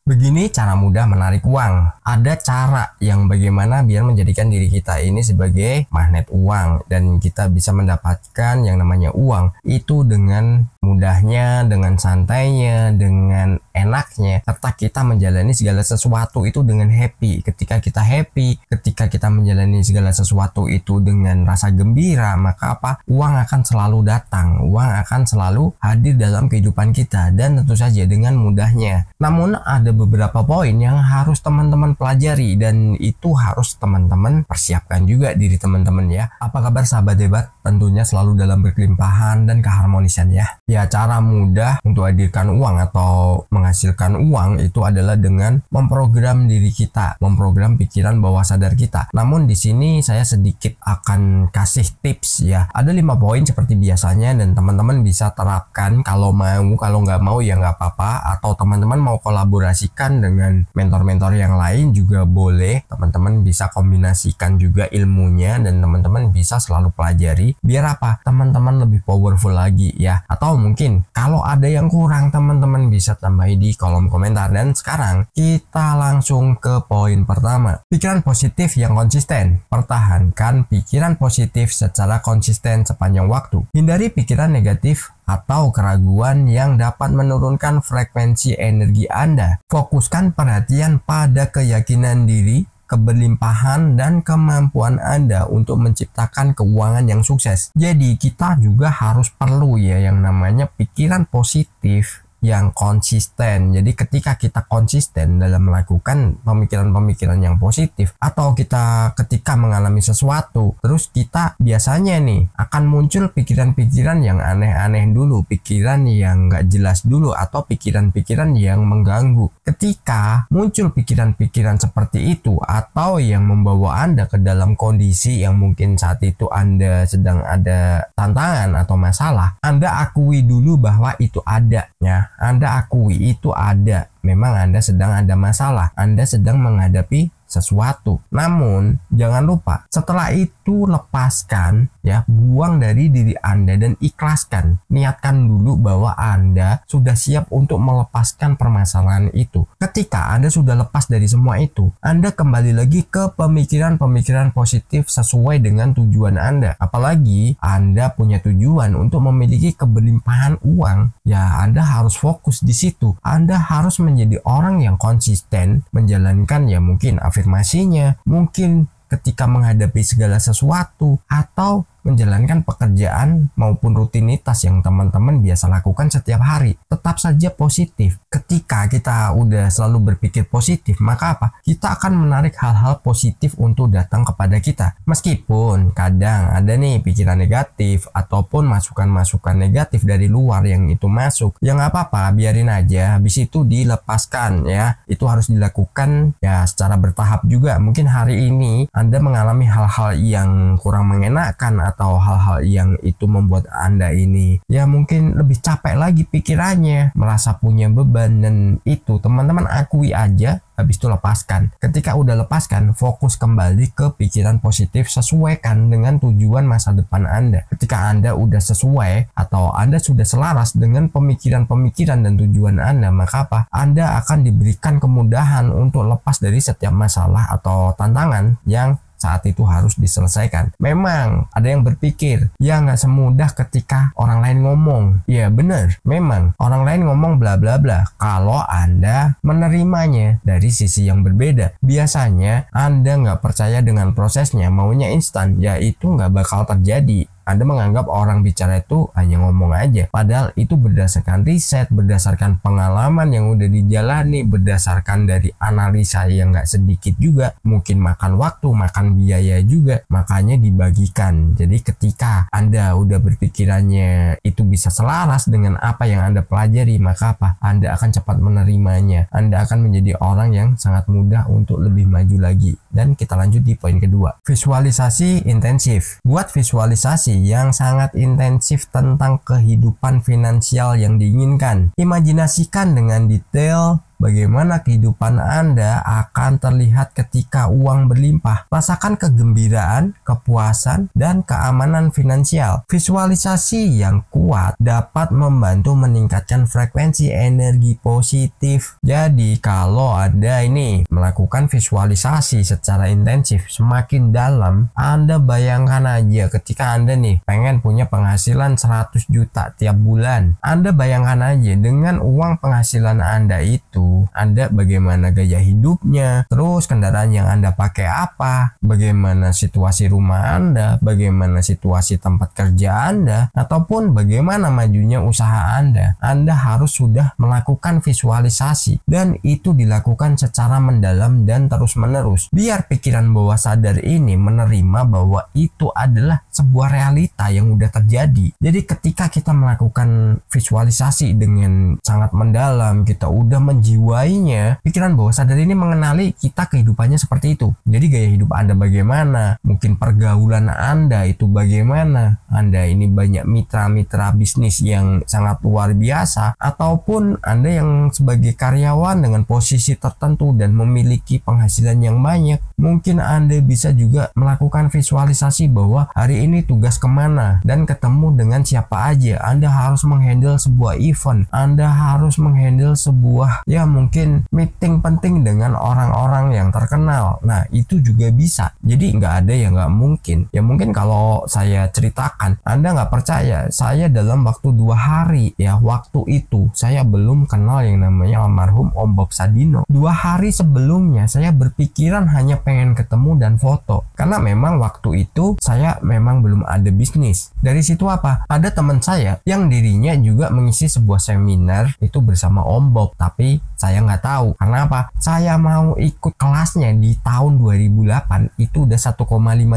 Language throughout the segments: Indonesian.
Begini cara mudah menarik uang. Ada cara yang bagaimana biar menjadikan diri kita ini sebagai magnet uang dan kita bisa mendapatkan yang namanya uang itu dengan mudahnya, dengan santainya, dengan enaknya, serta kita menjalani segala sesuatu itu dengan happy. Ketika kita happy, ketika kita menjalani segala sesuatu itu dengan rasa gembira, maka apa? Uang akan selalu datang, uang akan selalu hadir dalam kehidupan kita dan tentu saja dengan mudahnya. Namun ada beberapa poin yang harus teman-teman pelajari dan itu harus teman-teman persiapkan juga diri teman-teman ya. Apa kabar sahabat hebat? Tentunya selalu dalam berkelimpahan dan keharmonisan ya. Ya, cara mudah untuk hadirkan uang atau menghasilkan uang itu adalah dengan memprogram diri kita, memprogram pikiran bawah sadar kita. Namun di sini saya sedikit akan kasih tips ya. Ada 5 poin seperti biasanya dan teman-teman bisa terapkan kalau mau, kalau nggak mau ya nggak apa-apa, atau teman-teman mau kolaborasikan dengan mentor-mentor yang lain juga boleh. Teman-teman bisa kombinasikan juga ilmunya dan teman-teman bisa selalu pelajari biar apa? Teman-teman lebih powerful lagi ya. Atau mungkin kalau ada yang kurang teman-teman bisa tambahi di kolom komentar. Dan sekarang kita langsung ke poin pertama. Pikiran positif yang konsisten. Pertahankan pikiran positif secara konsisten sepanjang waktu. Hindari pikiran negatif atau keraguan yang dapat menurunkan frekuensi energi Anda. Fokuskan perhatian pada keyakinan diri, keberlimpahan, dan kemampuan Anda untuk menciptakan keuangan yang sukses. Jadi kita juga harus perlu ya yang namanya pikiran positif yang konsisten. Jadi ketika kita konsisten dalam melakukan pemikiran-pemikiran yang positif, atau kita ketika mengalami sesuatu terus kita biasanya nih akan muncul pikiran-pikiran yang aneh-aneh dulu, pikiran yang gak jelas dulu, atau pikiran-pikiran yang mengganggu. Ketika muncul pikiran-pikiran seperti itu atau yang membawa Anda ke dalam kondisi yang mungkin saat itu Anda sedang ada tantangan atau masalah, Anda akui dulu bahwa itu ada ya. Anda akui itu ada. Memang Anda sedang ada masalah, Anda sedang menghadapi sesuatu. Namun jangan lupa setelah itu lepaskan ya, buang dari diri Anda dan ikhlaskan. Niatkan dulu bahwa Anda sudah siap untuk melepaskan permasalahan itu. Ketika Anda sudah lepas dari semua itu, Anda kembali lagi ke pemikiran-pemikiran positif sesuai dengan tujuan Anda. Apalagi Anda punya tujuan untuk memiliki keberlimpahan uang, ya Anda harus fokus di situ. Anda harus menjadi orang yang konsisten menjalankan ya mungkin afirmasinya, mungkin ketika menghadapi segala sesuatu, atau menjalankan pekerjaan maupun rutinitas yang teman-teman biasa lakukan setiap hari. Tetap saja positif. Ketika kita udah selalu berpikir positif, maka apa? Kita akan menarik hal-hal positif untuk datang kepada kita. Meskipun kadang ada nih pikiran negatif ataupun masukan-masukan negatif dari luar yang itu masuk, ya nggak apa-apa, biarin aja. Habis itu dilepaskan ya. Itu harus dilakukan ya secara bertahap juga. Mungkin hari ini Anda mengalami hal-hal yang kurang mengenakan atau hal-hal yang itu membuat Anda ini ya mungkin lebih capek lagi pikirannya, merasa punya beban, dan itu teman-teman akui aja. Habis itu lepaskan. Ketika udah lepaskan, fokus kembali ke pikiran positif, sesuaikan dengan tujuan masa depan Anda. Ketika Anda udah sesuai atau Anda sudah selaras dengan pemikiran-pemikiran dan tujuan Anda, maka apa? Anda akan diberikan kemudahan untuk lepas dari setiap masalah atau tantangan yang saat itu harus diselesaikan. Memang ada yang berpikir, ya nggak semudah ketika orang lain ngomong. Ya bener, memang orang lain ngomong bla bla bla. Kalau Anda menerimanya dari sisi yang berbeda, biasanya Anda nggak percaya dengan prosesnya, maunya instan, ya itu nggak bakal terjadi. Anda menganggap orang bicara itu hanya ngomong aja. Padahal itu berdasarkan riset, berdasarkan pengalaman yang udah dijalani, berdasarkan dari analisa yang gak sedikit juga. Mungkin makan waktu, makan biaya juga. Makanya dibagikan. Jadi ketika Anda udah berpikirannya itu bisa selaras dengan apa yang Anda pelajari, maka apa? Anda akan cepat menerimanya. Anda akan menjadi orang yang sangat mudah untuk lebih maju lagi. Dan kita lanjut di poin kedua. Visualisasi intensif. Buat visualisasi yang sangat intensif tentang kehidupan finansial yang diinginkan. Imajinasikan dengan detail bagaimana kehidupan Anda akan terlihat ketika uang berlimpah. Rasakan kegembiraan, kepuasan, dan keamanan finansial. Visualisasi yang kuat dapat membantu meningkatkan frekuensi energi positif. Jadi kalau Anda ini melakukan visualisasi secara intensif semakin dalam, Anda bayangkan aja ketika Anda nih pengen punya penghasilan 100 juta tiap bulan. Anda bayangkan aja dengan uang penghasilan Anda itu, Anda bagaimana gaya hidupnya, terus kendaraan yang Anda pakai apa, bagaimana situasi rumah Anda, bagaimana situasi tempat kerja Anda, ataupun bagaimana majunya usaha Anda. Anda harus sudah melakukan visualisasi, dan itu dilakukan secara mendalam dan terus-menerus, biar pikiran bawah sadar ini menerima bahwa itu adalah sebuah realita yang udah terjadi. Jadi ketika kita melakukan visualisasi dengan sangat mendalam, kita udah menjiwainya, pikiran bawah sadar ini mengenali kita kehidupannya seperti itu. Jadi gaya hidup Anda bagaimana, mungkin pergaulan Anda itu bagaimana, Anda ini banyak mitra-mitra bisnis yang sangat luar biasa, ataupun Anda yang sebagai karyawan dengan posisi tertentu dan memiliki penghasilan yang banyak. Mungkin Anda bisa juga melakukan visualisasi bahwa hari ini tugas kemana dan ketemu dengan siapa aja. Anda harus menghandle sebuah event, Anda harus menghandle sebuah mungkin meeting penting dengan orang-orang yang terkenal. Nah itu juga bisa. Jadi nggak ada yang nggak mungkin. Ya mungkin kalau saya ceritakan Anda nggak percaya, saya dalam waktu 2 hari waktu itu saya belum kenal yang namanya almarhum Om Bob Sadino. 2 hari sebelumnya saya berpikiran hanya pengen ketemu dan foto, karena memang waktu itu saya memang belum ada bisnis. Dari situ apa? Ada teman saya yang dirinya juga mengisi sebuah seminar itu bersama Om Bob, tapi saya nggak tahu. Karena apa? Saya mau ikut kelasnya di tahun 2008 itu udah 1,5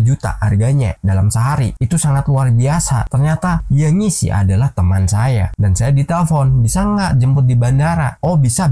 juta harganya dalam sehari. Itu sangat luar biasa. Ternyata yang ngisi adalah teman saya, dan saya ditelepon, bisa nggak jemput di bandara? Oh bisa.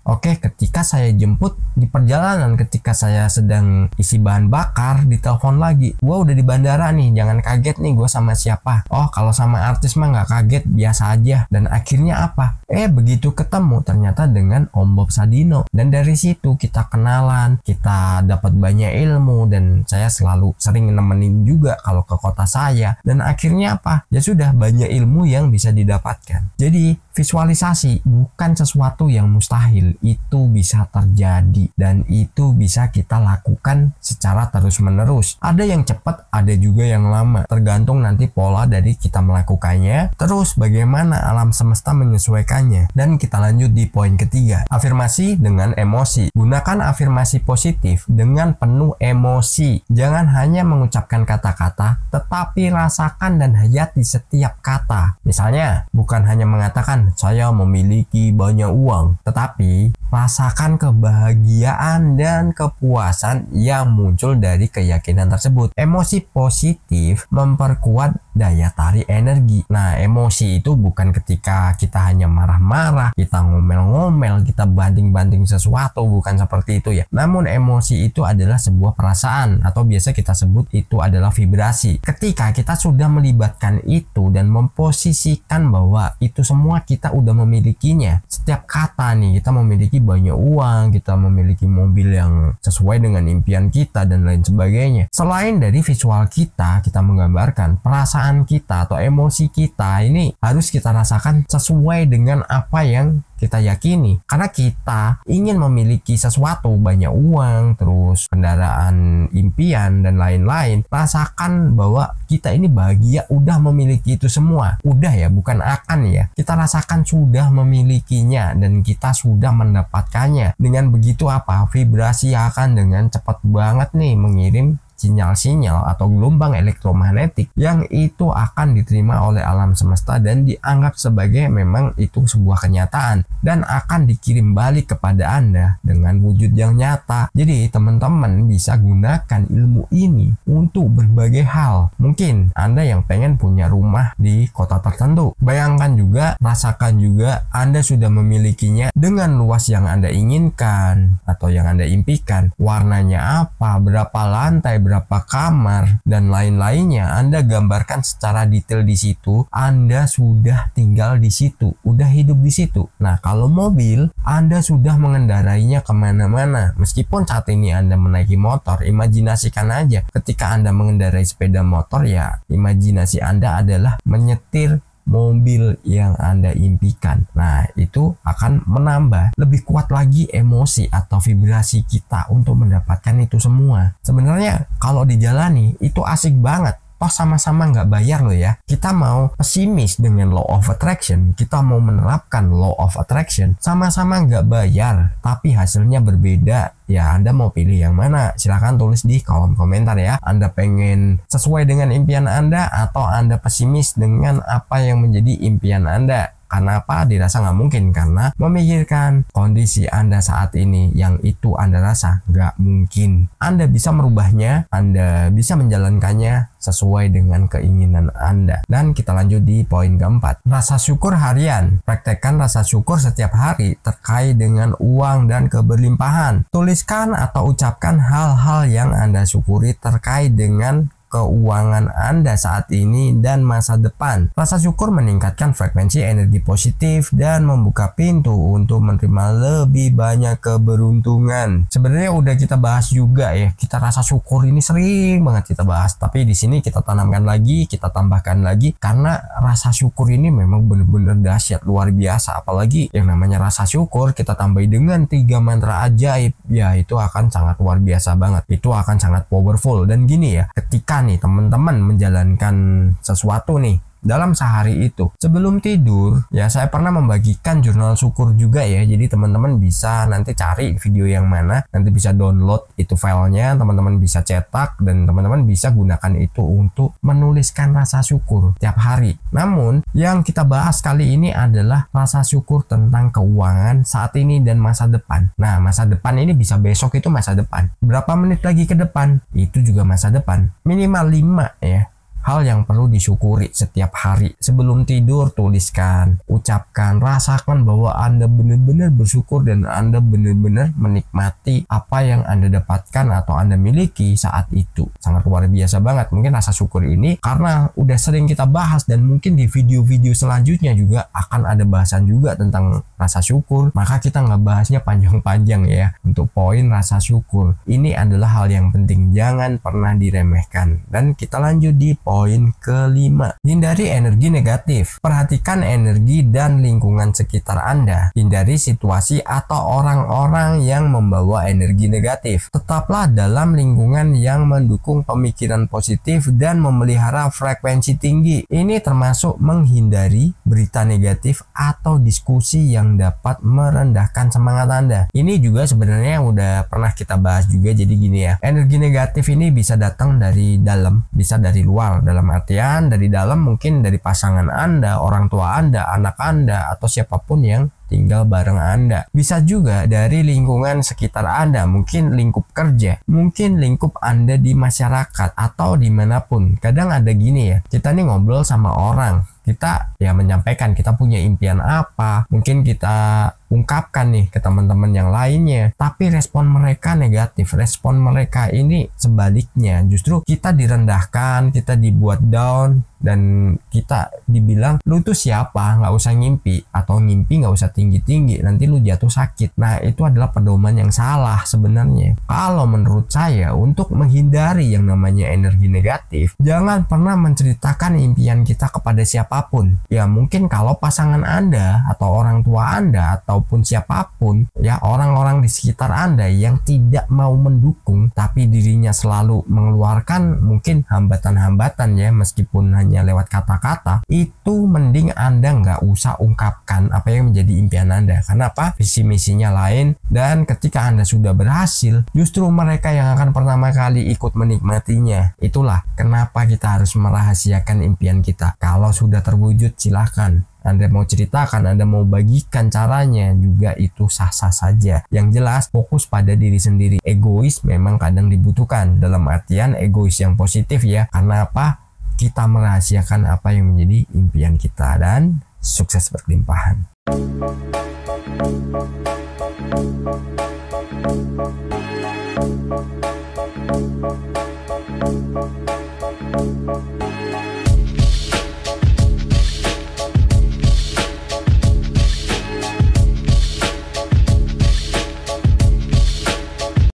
Oke, ketika saya jemput di perjalanan, ketika saya sedang isi bahan bakar, ditelepon lagi, gua udah di bandara nih, jangan kaget nih gua sama siapa. Oh kalau sama artis mah nggak kaget, biasa aja. Dan akhirnya apa? Begitu ketemu ternyata dengan Om Bob Sadino, dan dari situ kita kenalan, kita dapat banyak ilmu, dan saya selalu sering nemenin juga kalau ke kota saya. Dan akhirnya apa? Ya sudah, banyak ilmu yang bisa didapatkan. Jadi visualisasi bukan sesuatu yang mustahil, itu bisa terjadi dan itu bisa kita lakukan secara terus-menerus. Ada yang cepat, ada juga yang lama, tergantung nanti pola dari kita melakukannya, terus bagaimana alam semesta menyesuaikannya. Dan kita lanjut di poin ketiga, afirmasi dengan emosi. Gunakan afirmasi positif dengan penuh emosi. Jangan hanya mengucapkan kata-kata, tetapi rasakan dan hayati setiap kata. Misalnya, bukan hanya mengatakan saya memiliki banyak uang, tetapi rasakan kebahagiaan dan kepuasan yang muncul dari keyakinan tersebut. Emosi positif memperkuat daya tarik energi. Nah, emosi itu bukan ketika kita hanya marah-marah, kita ngomel-ngomel, kita banting-banting sesuatu, bukan seperti itu ya. Namun emosi itu adalah sebuah perasaan, atau biasa kita sebut itu adalah vibrasi. Ketika kita sudah melibatkan itu dan memposisikan bahwa itu semua kita udah memilikinya. Setiap kata nih, kita memiliki banyak uang, kita memiliki mobil yang sesuai dengan impian kita dan lain sebagainya. Selain dari visual kita menggambarkan perasaan kita atau emosi kita ini harus kita rasakan sesuai dengan apa yang kita yakini. Karena kita ingin memiliki sesuatu, banyak uang, terus kendaraan impian dan lain-lain, rasakan bahwa kita ini bahagia udah memiliki itu semua. Udah ya, bukan akan ya. Kita rasakan sudah memilikinya dan kita sudah mendapatkannya. Dengan begitu apa? Vibrasi akan dengan cepat banget nih mengirim sinyal-sinyal atau gelombang elektromagnetik yang itu akan diterima oleh alam semesta dan dianggap sebagai memang itu sebuah kenyataan dan akan dikirim balik kepada Anda dengan wujud yang nyata. Jadi teman-teman bisa gunakan ilmu ini untuk berbagai hal. Mungkin Anda yang pengen punya rumah di kota tertentu, bayangkan juga, rasakan juga Anda sudah memilikinya dengan luas yang Anda inginkan atau yang Anda impikan. Warnanya apa, berapa lantai, berapa kamar, dan lain-lainnya. Anda gambarkan secara detail di situ. Anda sudah tinggal di situ, udah hidup di situ. Nah, kalau mobil, Anda sudah mengendarainya kemana-mana. Meskipun saat ini Anda menaiki motor, imajinasikan aja ketika Anda mengendarai sepeda motor, ya imajinasi Anda adalah menyetir mobil yang Anda impikan. Nah, itu akan menambah lebih kuat lagi emosi atau vibrasi kita untuk mendapatkan itu semua. Sebenarnya kalau dijalani itu asik banget. Toh sama-sama nggak bayar loh ya. Kita mau pesimis dengan law of attraction, kita mau menerapkan law of attraction, sama-sama nggak bayar, tapi hasilnya berbeda. Ya, Anda mau pilih yang mana? Silahkan tulis di kolom komentar ya. Anda pengen sesuai dengan impian Anda atau Anda pesimis dengan apa yang menjadi impian Anda? Karena apa? Dirasa nggak mungkin, karena memikirkan kondisi Anda saat ini yang itu Anda rasa nggak mungkin. Anda bisa merubahnya, Anda bisa menjalankannya sesuai dengan keinginan Anda. Dan kita lanjut di poin keempat. Rasa syukur harian. Praktekkan rasa syukur setiap hari terkait dengan uang dan keberlimpahan. Tuliskan atau ucapkan hal-hal yang Anda syukuri terkait dengan keuangan Anda saat ini dan masa depan. Rasa syukur meningkatkan frekuensi energi positif dan membuka pintu untuk menerima lebih banyak keberuntungan. Sebenarnya udah kita bahas juga ya, kita rasa syukur ini sering banget kita bahas, tapi di sini kita tanamkan lagi, kita tambahkan lagi, karena rasa syukur ini memang benar-benar dahsyat, luar biasa. Apalagi yang namanya rasa syukur kita tambahi dengan 3 mantra ajaib, ya itu akan sangat luar biasa banget, itu akan sangat powerful. Dan gini ya, ketika nih teman-teman menjalankan sesuatu nih dalam sehari itu, sebelum tidur ya, saya pernah membagikan jurnal syukur juga ya. Jadi teman-teman bisa nanti cari video yang mana, nanti bisa download itu filenya, teman-teman bisa cetak, dan teman-teman bisa gunakan itu untuk menuliskan rasa syukur tiap hari. Namun yang kita bahas kali ini adalah rasa syukur tentang keuangan saat ini dan masa depan. Nah, masa depan ini bisa besok, itu masa depan. Berapa menit lagi ke depan, itu juga masa depan. Minimal 5 ya hal yang perlu disyukuri setiap hari. Sebelum tidur tuliskan, ucapkan, rasakan bahwa Anda benar-benar bersyukur dan Anda benar-benar menikmati apa yang Anda dapatkan atau Anda miliki saat itu. Sangat luar biasa banget. Mungkin rasa syukur ini karena udah sering kita bahas, dan mungkin di video-video selanjutnya juga akan ada bahasan juga tentang rasa syukur, maka kita nggak bahasnya panjang-panjang ya. Untuk poin rasa syukur ini adalah hal yang penting, jangan pernah diremehkan. Dan kita lanjut di poin kelima. Hindari energi negatif. Perhatikan energi dan lingkungan sekitar Anda. Hindari situasi atau orang-orang yang membawa energi negatif. Tetaplah dalam lingkungan yang mendukung pemikiran positif dan memelihara frekuensi tinggi. Ini termasuk menghindari berita negatif atau diskusi yang dapat merendahkan semangat Anda. Ini juga sebenarnya udah pernah kita bahas juga. Jadi gini ya, energi negatif ini bisa datang dari dalam, bisa dari luar. Dalam artian dari dalam mungkin dari pasangan Anda, orang tua Anda, anak Anda, atau siapapun yang tinggal bareng Anda. Bisa juga dari lingkungan sekitar Anda, mungkin lingkup kerja, mungkin lingkup Anda di masyarakat atau dimanapun. Kadang ada gini ya, kita nih ngobrol sama orang, kita ya menyampaikan kita punya impian apa, mungkin kita ungkapkan nih ke teman-teman yang lainnya, tapi respon mereka negatif. Respon mereka ini sebaliknya, justru kita direndahkan, kita dibuat down, dan kita dibilang lu tuh siapa, nggak usah ngimpi, atau ngimpi nggak usah tinggi-tinggi, nanti lu jatuh sakit. Nah, itu adalah pedoman yang salah sebenarnya. Kalau menurut saya, untuk menghindari yang namanya energi negatif, jangan pernah menceritakan impian kita kepada siapapun. Ya mungkin kalau pasangan Anda atau orang tua Anda ataupun siapapun ya, orang-orang di sekitar Anda yang tidak mau mendukung tapi dirinya selalu mengeluarkan mungkin hambatan-hambatan ya, meskipun hanya lewat kata-kata, itu mending Anda nggak usah ungkapkan apa yang menjadi impian Anda. Karena apa? Visi misinya lain, dan ketika Anda sudah berhasil, justru mereka yang akan pertama kali ikut menikmatinya. Itulah kenapa kita harus merahasiakan impian kita. Kalau sudah terwujud, silahkan Anda mau ceritakan, Anda mau bagikan caranya juga, itu sah-sah saja. Yang jelas fokus pada diri sendiri. Egois memang kadang dibutuhkan, dalam artian egois yang positif ya. Karena apa? Kita merahasiakan apa yang menjadi impian kita, dan sukses berlimpahan.